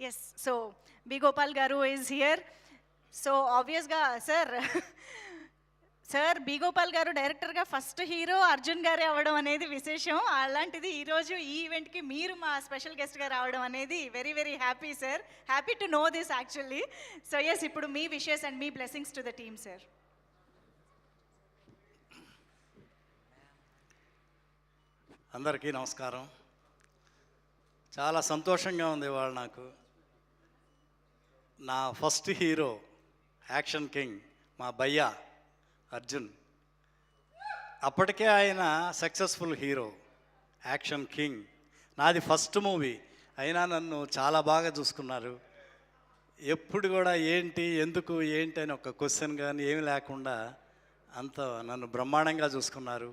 Yes so B Gopal గారు is here. So ఆబ్వియస్గా sir sir B Gopal గారు డైరెక్టర్గా ఫస్ట్ హీరో అర్జున్ గారే అవ్వడం అనేది విశేషం. అలాంటిది ఈరోజు ఈ ఈవెంట్కి మీరు మా స్పెషల్ గెస్ట్గా రావడం అనేది very very happy sir. Happy to know this actually. So yes, ఇప్పుడు మీ విషెస్ అండ్ మీ blessings to the team sir. అందరికీ నమస్కారం. చాలా సంతోషంగా ఉంది ఇవాళ నాకు. నా ఫస్ట్ హీరో యాక్షన్ కింగ్ మా భయ్యా అర్జున్. అప్పటికే ఆయన సక్సెస్ఫుల్ హీరో, యాక్షన్ కింగ్. నాది ఫస్ట్ మూవీ అయినా నన్ను చాలా బాగా చూసుకున్నారు. ఎప్పుడు కూడా ఏంటి ఎందుకు ఏంటి అని ఒక క్వశ్చన్ కానీ ఏమి లేకుండా అంత నన్ను బ్రహ్మాండంగా చూసుకున్నారు.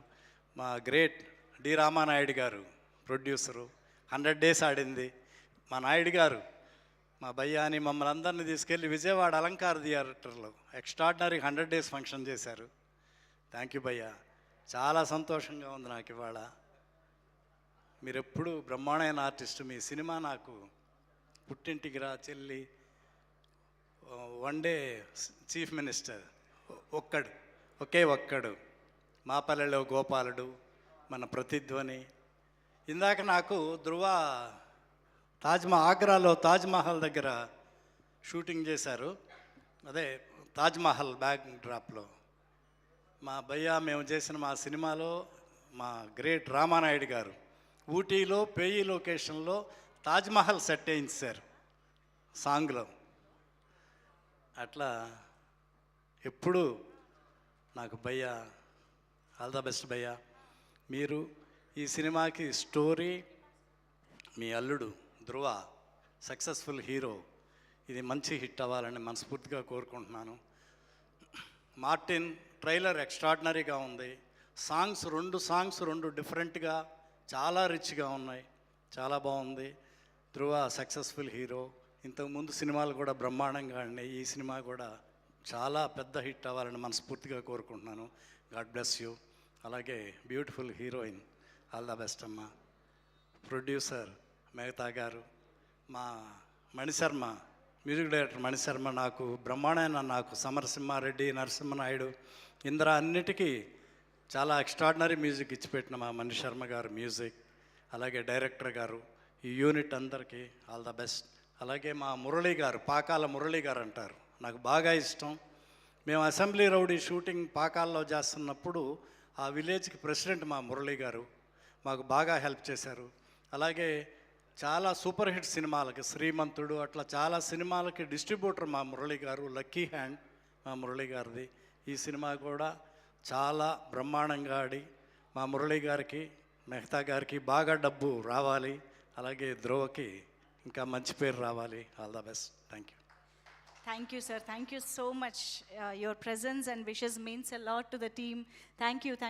మా గ్రేట్ డి రామానాయుడు గారు ప్రొడ్యూసరు, 100 days ఆడింది. మా నాయుడు గారు మా భయ్యాని మమ్మల్ని అందరినీ తీసుకెళ్ళి విజయవాడ అలంకార థియేటర్లో ఎక్స్ట్రాడినరీ 100 days ఫంక్షన్ చేశారు. థ్యాంక్ యూ భయ్యా. చాలా సంతోషంగా ఉంది నాకు ఇవాళ. మీరు ఎప్పుడు బ్రహ్మాండమైన ఆర్టిస్ట్. మీ సినిమా నాకు పుట్టింటికి రా చెల్లి, వన్ డే చీఫ్ మినిస్టర్, ఒకే ఒక్కడు, మా పల్లెలో గోపాలుడు, మన ప్రతిధ్వని. ఇందాక నాకు ధృవ ఆగ్రాలో తాజ్మహల్ దగ్గర షూటింగ్ చేశారు. అదే తాజ్మహల్ బ్యాక్ డ్రాప్లో మా భయ్యా మేము చేసిన మా సినిమాలో మా గ్రేట్ రామానాయుడు గారు ఊటీలో పేయి లొకేషన్లో తాజ్మహల్ సెట్ వేయించారు సాంగ్లో. అట్లా ఎప్పుడు నాకు భయ్యా ఆల్ ద బెస్ట్ భయ్యా. మీరు ఈ సినిమాకి స్టోరీ, మీ అల్లుడు ధృవ సక్సెస్ఫుల్ హీరో, ఇది మంచి హిట్ అవ్వాలని మనస్ఫూర్తిగా కోరుకుంటున్నాను. మార్టిన్ ట్రైలర్ ఎక్స్ట్రాడినరీగా ఉంది. రెండు సాంగ్స్ డిఫరెంట్గా చాలా రిచ్గా ఉన్నాయి. చాలా బాగుంది. ధృవ సక్సెస్ఫుల్ హీరో. ఇంతకుముందు సినిమాలు కూడా బ్రహ్మాండంగా ఉన్నాయి. ఈ సినిమా కూడా చాలా పెద్ద హిట్ అవ్వాలని మనస్ఫూర్తిగా కోరుకుంటున్నాను. God bless you. అలాగే beautiful heroine, all the best అమ్మ. ప్రొడ్యూసర్ మేఘతా గారు, మా మణిశర్మ మ్యూజిక్ డైరెక్టర్ మణిశర్మ నాకు బ్రహ్మాండమైన, నాకు సమరసింహారెడ్డి, నరసింహనాయుడు, ఇంద్ర అన్నిటికీ చాలా ఎక్స్ట్రాడినరీ మ్యూజిక్ ఇచ్చిపెట్టిన మా మణిశర్మ గారు మ్యూజిక్. అలాగే డైరెక్టర్ గారు, ఈ యూనిట్ అందరికీ ఆల్ ద బెస్ట్. అలాగే మా మురళీ గారు, పాకాల మురళీ గారు అంటారు, నాకు బాగా ఇష్టం. మేము అసెంబ్లీ రౌడీ షూటింగ్ పాకాల్లో చేస్తున్నప్పుడు ఆ విలేజ్కి ప్రెసిడెంట్ మా మురళీ గారు మాకు బాగా హెల్ప్ చేశారు. అలాగే చాలా సూపర్ హిట్ సినిమాలకి, శ్రీమంతుడు, అట్లా చాలా సినిమాలకి డిస్ట్రిబ్యూటర్ మా మురళీ గారు. లక్కీ హ్యాండ్ మా మురళీ గారిది. ఈ సినిమా కూడా చాలా బ్రహ్మాండంగా ఆడి మా మురళీ గారికి, మెహతా గారికి బాగా డబ్బు రావాలి. అలాగే ధ్రువకి ఇంకా మంచి పేరు రావాలి. All the best. Thank you. Thank you, sir. Thank you so much. Your presence and wishes means a lot to the team. Thank you so